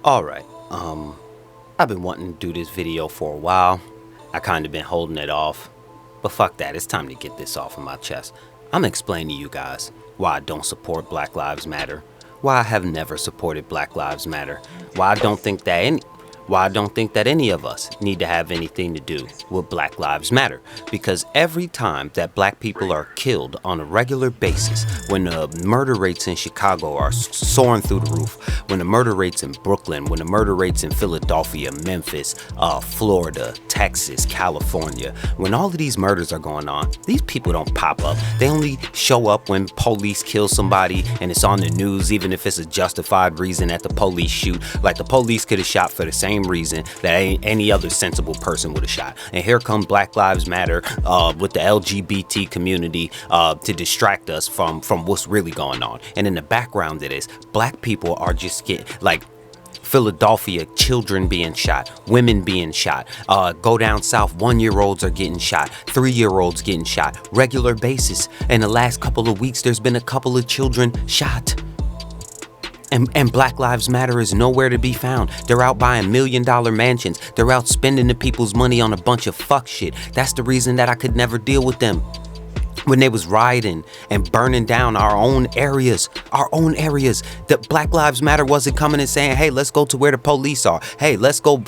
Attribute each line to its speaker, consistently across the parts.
Speaker 1: Alright, I've been wanting to do this video for a while. I kinda been holding it off. But fuck that, it's time to get this off of my chest. I'm explaining to you guys why I don't support Black Lives Matter. Why I have never supported Black Lives Matter. Why I don't think that any of us need to have anything to do with Black Lives Matter. Because every time that black people are killed on a regular basis, when the murder rates in Chicago are soaring through the roof, when the murder rates in Brooklyn, when the murder rates in Philadelphia, Memphis, Florida, Texas, California, when all of these murders are going on, these people don't pop up. They only show up when police kill somebody and it's on the news, even if it's a justified reason that the police shoot. Like the police could have shot for the same reason that any other sensible person would have shot. And here come Black Lives Matter with the LGBT community to distract us from what's really going on. And in the background of this, black people are just getting like Philadelphia, children being shot, women being shot. Go down south, 1-year-olds are getting shot, 3-year-olds getting shot, regular basis. In the last couple of weeks, there's been a couple of children shot. And Black Lives Matter is nowhere to be found. They're out buying $1 million mansions. They're out spending the people's money on a bunch of fuck shit. That's the reason that I could never deal with them. When they was rioting and burning down our own areas, that Black Lives Matter wasn't coming and saying, hey, let's go to where the police are. Hey, let's go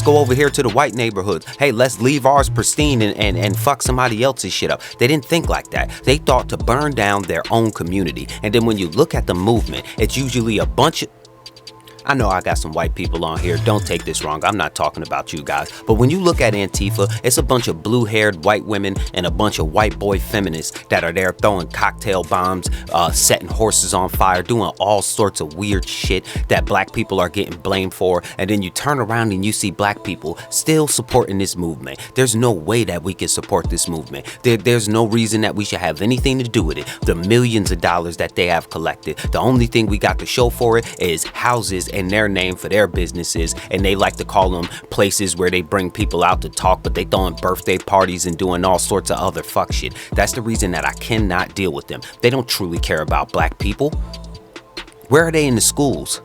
Speaker 1: over here to the white neighborhoods. Hey, let's leave ours pristine and fuck somebody else's shit up. They didn't think like that. They thought to burn down their own community. And then when you look at the movement, it's usually a bunch of... I know I got some white people on here. Don't take this wrong. I'm not talking about you guys. But when you look at Antifa, it's a bunch of blue-haired white women and a bunch of white boy feminists that are there throwing cocktail bombs, setting horses on fire, doing all sorts of weird shit that black people are getting blamed for. And then you turn around and you see black people still supporting this movement. There's no way that we can support this movement. There's no reason that we should have anything to do with it. The millions of dollars that they have collected, the only thing we got to show for it is houses and their name for their businesses, and they like to call them places where they bring people out to talk, but they throwing birthday parties and doing all sorts of other fuck shit. That's the reason that I cannot deal with them. They don't truly care about black people. Where are they in the schools?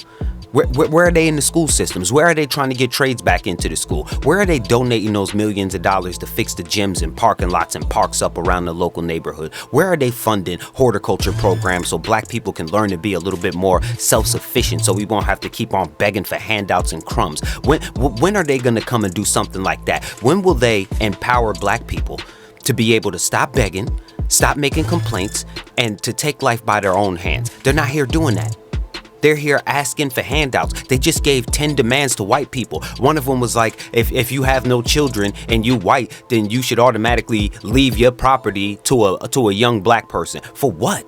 Speaker 1: Where are they in the school systems? Where are they trying to get trades back into the school? Where are they donating those millions of dollars to fix the gyms and parking lots and parks up around the local neighborhood? Where are they funding horticulture programs so black people can learn to be a little bit more self-sufficient so we won't have to keep on begging for handouts and crumbs? When are they going to come and do something like that? When will they empower black people to be able to stop begging, stop making complaints, and to take life by their own hands? They're not here doing that. They're here asking for handouts. They just gave 10 demands to white people. One of them was like, if you have no children and you white, then you should automatically leave your property to a young black person. For what?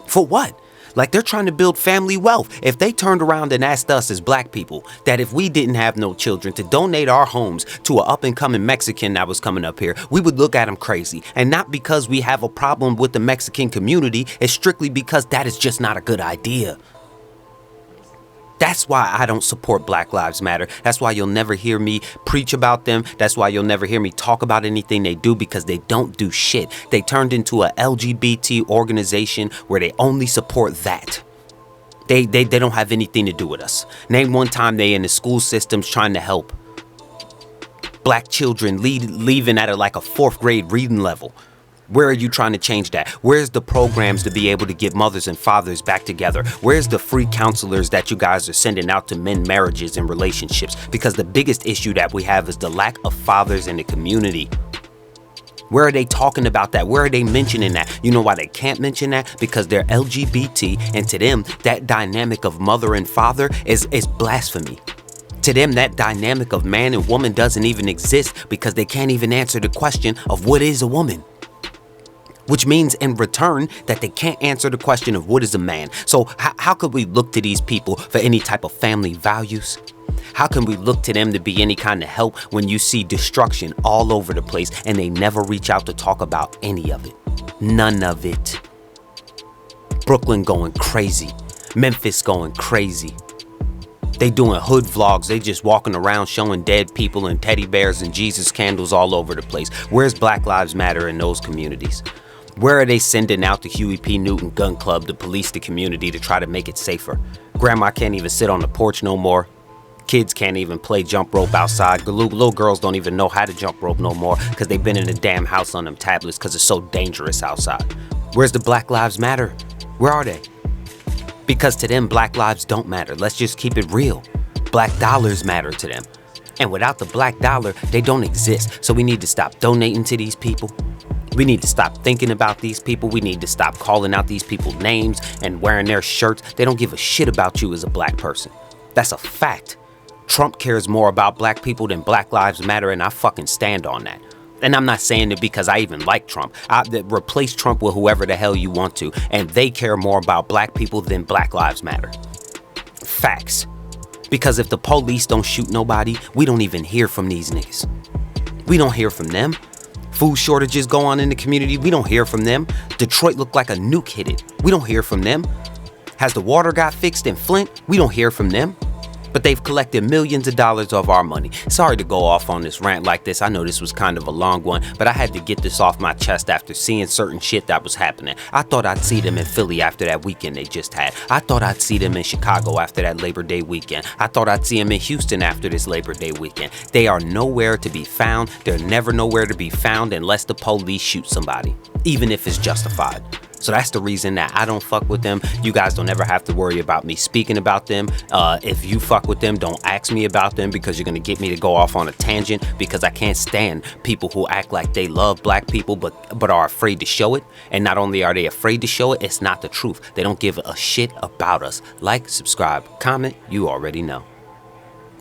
Speaker 1: For what? Like, they're trying to build family wealth. If they turned around and asked us as black people that if we didn't have no children to donate our homes to an up-and-coming Mexican that was coming up here, we would look at them crazy. And not because we have a problem with the Mexican community. It's strictly because that is just not a good idea. That's why I don't support Black Lives Matter. That's why you'll never hear me preach about them. That's why you'll never hear me talk about anything they do, because they don't do shit. They turned into a LGBT organization where they only support that. They don't have anything to do with us. Name one time they in the school systems trying to help black children leaving at like a 4th grade reading level. Where are you trying to change that? Where's the programs to be able to get mothers and fathers back together? Where's the free counselors that you guys are sending out to mend marriages and relationships? Because the biggest issue that we have is the lack of fathers in the community. Where are they talking about that? Where are they mentioning that? You know why they can't mention that? Because they're LGBT, and to them, that dynamic of mother and father is blasphemy. To them, that dynamic of man and woman doesn't even exist because they can't even answer the question of what is a woman. Which means in return that they can't answer the question of what is a man. So how could we look to these people for any type of family values? How can we look to them to be any kind of help when you see destruction all over the place and they never reach out to talk about any of it? None of it. Brooklyn going crazy. Memphis going crazy. They doing hood vlogs. They just walking around showing dead people and teddy bears and Jesus candles all over the place. Where's Black Lives Matter in those communities? Where are they sending out the Huey P. Newton Gun Club to police the community to try to make it safer? Grandma can't even sit on the porch no more. Kids can't even play jump rope outside. Little girls don't even know how to jump rope no more because they've been in the damn house on them tablets because it's so dangerous outside. Where's the Black Lives Matter? Where are they? Because to them, black lives don't matter. Let's just keep it real. Black dollars matter to them. And without the black dollar, they don't exist. So we need to stop donating to these people. We need to stop thinking about these people. We need to stop calling out these people's names and wearing their shirts. They don't give a shit about you as a black person. That's a fact. Trump cares more about black people than Black Lives Matter, and I fucking stand on that. And I'm not saying it because I even like Trump. Replace Trump with whoever the hell you want to, and they care more about black people than Black Lives Matter. Facts. Because if the police don't shoot nobody, we don't even hear from these niggas. We don't hear from them. Food shortages go on in the community, we don't hear from them. Detroit looked like a nuke hit it. We don't hear from them. Has the water got fixed in Flint? We don't hear from them. But they've collected millions of dollars of our money. Sorry to go off on this rant like this. I know this was kind of a long one, but I had to get this off my chest after seeing certain shit that was happening. I thought I'd see them in Philly after that weekend they just had. I thought I'd see them in Chicago after that Labor Day weekend. I thought I'd see them in Houston after this Labor Day weekend. They are nowhere to be found. They're never nowhere to be found unless the police shoot somebody, even if it's justified. So that's the reason that I don't fuck with them. You guys don't ever have to worry about me speaking about them. If you fuck with them, don't ask me about them because you're gonna get me to go off on a tangent because I can't stand people who act like they love black people but are afraid to show it. And not only are they afraid to show it, it's not the truth. They don't give a shit about us. Like, subscribe, comment, you already know.